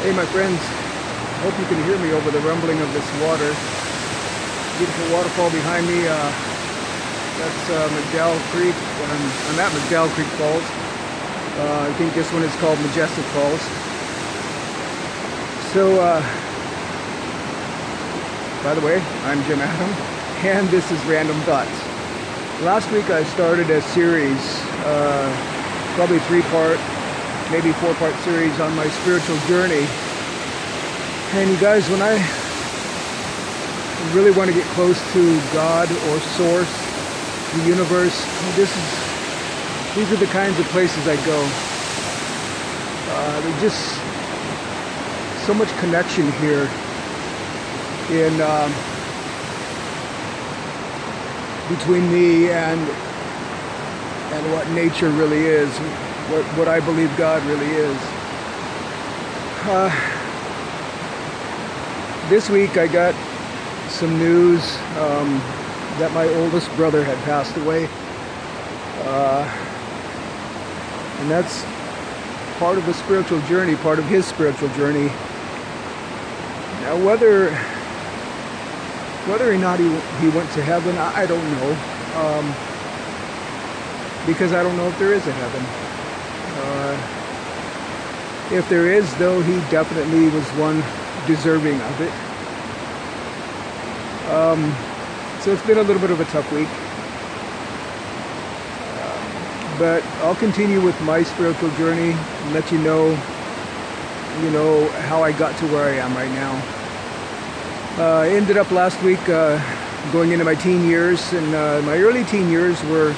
Hey my friends, hope you can hear me over the rumbling of this water. Beautiful waterfall behind me. That's McDowell Creek. I'm at McDowell Creek Falls. I think this one is called Majestic Falls. So, by the way, I'm Jim Adam, and this is Random Thoughts. Last week I started a series, probably 3-part, maybe 4-part series on my spiritual journey. And you guys, when I really want to get close to God or Source, the universe, these are the kinds of places I go. There's just so much connection here in between me and what nature really is, what I believe God really is. This week I got some news that my oldest brother had passed away, and that's part of the spiritual journey, part of his spiritual journey. Now, whether or not he went to heaven, I don't know, because I don't know if there is a heaven. If there is, though, he definitely was one deserving of it. So it's been a little bit of a tough week, but I'll continue with my spiritual journey and let you know how I got to where I am right now. I ended up last week going into my teen years, and my early teen years were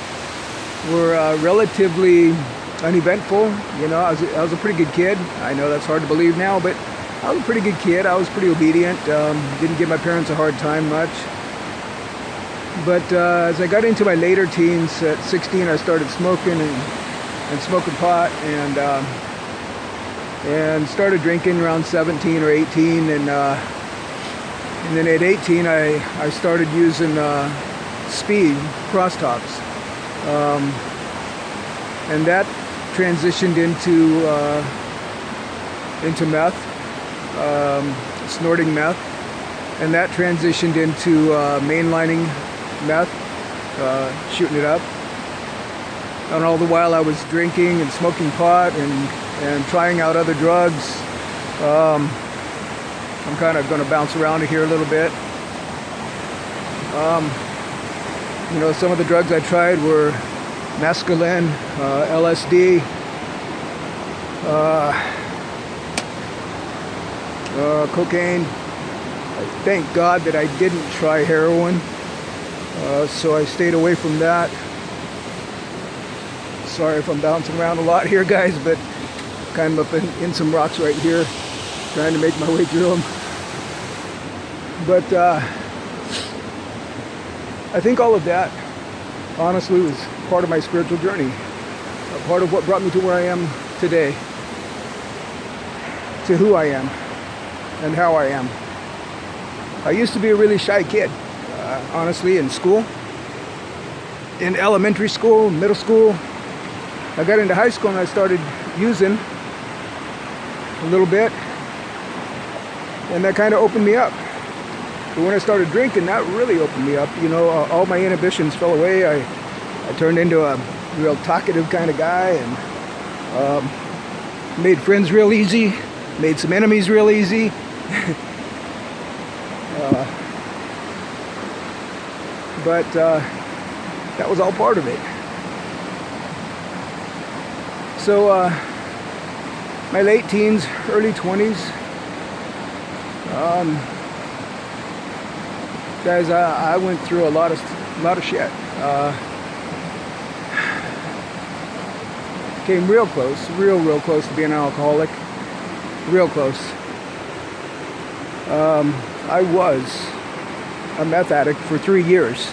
relatively uneventful. I was a pretty good kid. I know that's hard to believe now, but I was a pretty good kid. I was pretty obedient. Didn't give my parents a hard time much. But as I got into my later teens, at 16, I started smoking and smoking pot, and started drinking around 17 or 18, and then at 18, I started using speed crosstops, and that transitioned into meth, snorting meth, and that transitioned into mainlining meth, shooting it up. And all the while I was drinking and smoking pot and trying out other drugs. I'm kind of going to bounce around here a little bit. Some of the drugs I tried were mescaline, LSD, cocaine. Thank God that I didn't try heroin, so I stayed away from that. Sorry if I'm bouncing around a lot here, guys, but kind of up in some rocks right here, trying to make my way through them. But I think all of that, honestly, was part of my spiritual journey, part of what brought me to where I am today, to who I am and how I am. I used to be a really shy kid, honestly, in school, in elementary school, middle school. I got into high school and I started using a little bit, and that kind of opened me up. But when I started drinking, that really opened me up. All my inhibitions fell away. I turned into a real talkative kind of guy, and made friends real easy, made some enemies real easy. But that was all part of it. So my late teens, early 20s, guys, I went through a lot of shit. Came real close to being an alcoholic. Real close. I was a meth addict for 3 years.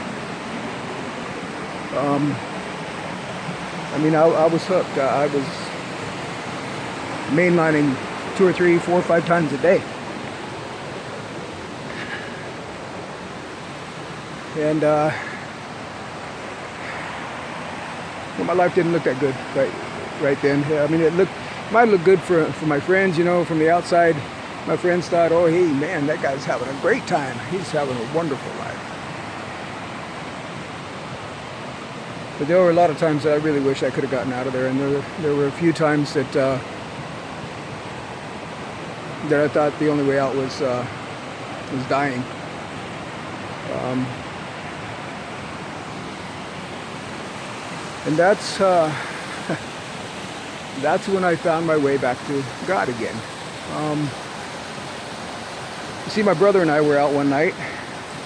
I was hooked. I was mainlining 2 or 3, 4 or 5 times a day. And my life didn't look that good right then. It Might look good for my friends, you know, from the outside. My friends thought, oh, hey, man, that guy's having a great time. He's having a wonderful life. But there were a lot of times that I really wish I could have gotten out of there, and there were a few times that I thought the only way out was dying. And that's that's when I found my way back to God again. You see, my brother and I were out one night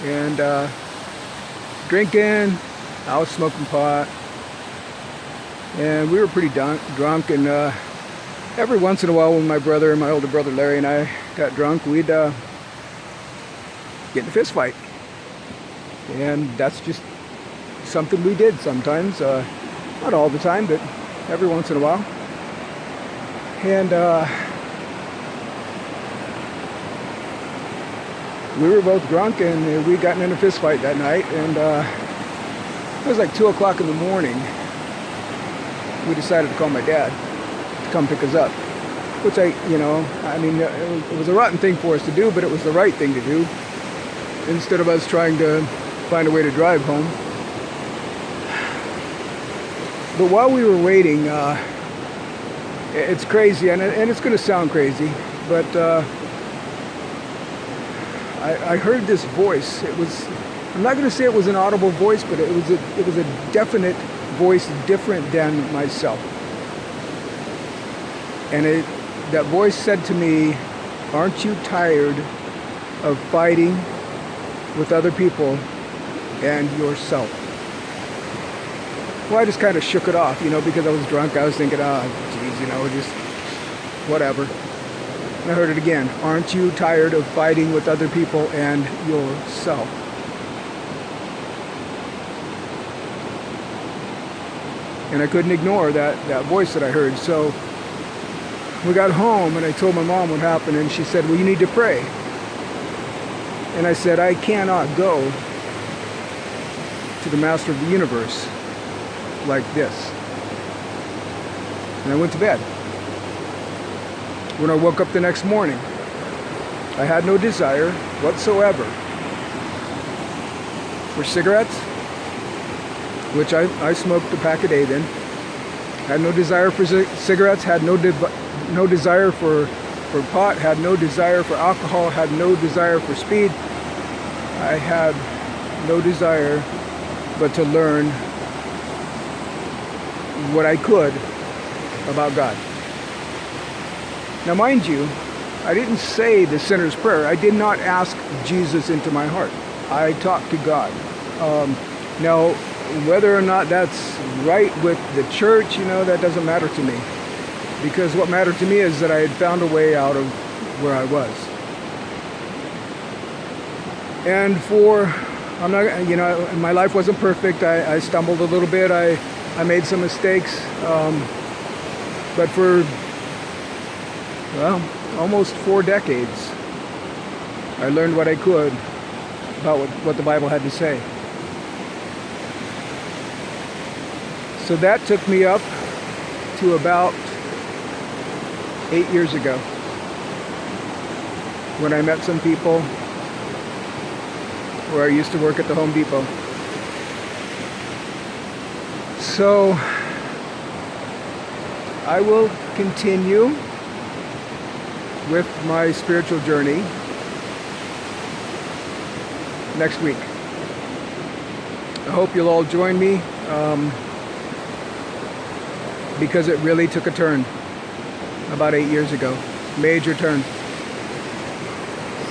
and drinking. I was smoking pot, and we were pretty drunk. And every once in a while, when my brother and my older brother Larry and I got drunk, we'd get in a fist fight, and that's just something we did sometimes. Not all the time, but every once in a while. And we were both drunk, and we got in a fist fight that night. And it was like 2 o'clock in the morning. We decided to call my dad to come pick us up, which it was a rotten thing for us to do, but it was the right thing to do. Instead of us trying to find a way to drive home. But while we were waiting, it's crazy, and it's going to sound crazy, but I heard this voice. I'm not going to say it was an audible voice, but it was a definite voice, different than myself. And that voice said to me, "Aren't you tired of fighting with other people and yourself?" Well, I just kind of shook it off, because I was drunk. I was thinking, geez, just whatever. And I heard it again. "Aren't you tired of fighting with other people and yourself?" And I couldn't ignore that voice that I heard. So we got home, and I told my mom what happened, and she said, "Well, you need to pray." And I said, "I cannot go to the Master of the Universe like this." And I went to bed. When I woke up the next morning, I had no desire whatsoever for cigarettes, which I smoked a pack a day then. Had no desire for cigarettes, had no desire for pot, had no desire for alcohol, had no desire for speed. I had no desire but to learn what I could about God. Now, mind you, I didn't say the sinner's prayer. I did not ask Jesus into my heart. I talked to God. Now, whether or not that's right with the church, that doesn't matter to me. Because what mattered to me is that I had found a way out of where I was. And my life wasn't perfect. I stumbled a little bit. I made some mistakes. But for, almost 4 decades, I learned what I could about what the Bible had to say. So that took me up to about 8 years ago, when I met some people where I used to work at the Home Depot. So I will continue with my spiritual journey next week. I hope you'll all join me, because it really took a turn about 8 years ago. Major turn.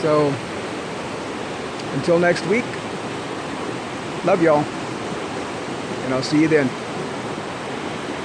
So until next week, love y'all, and I'll see you then.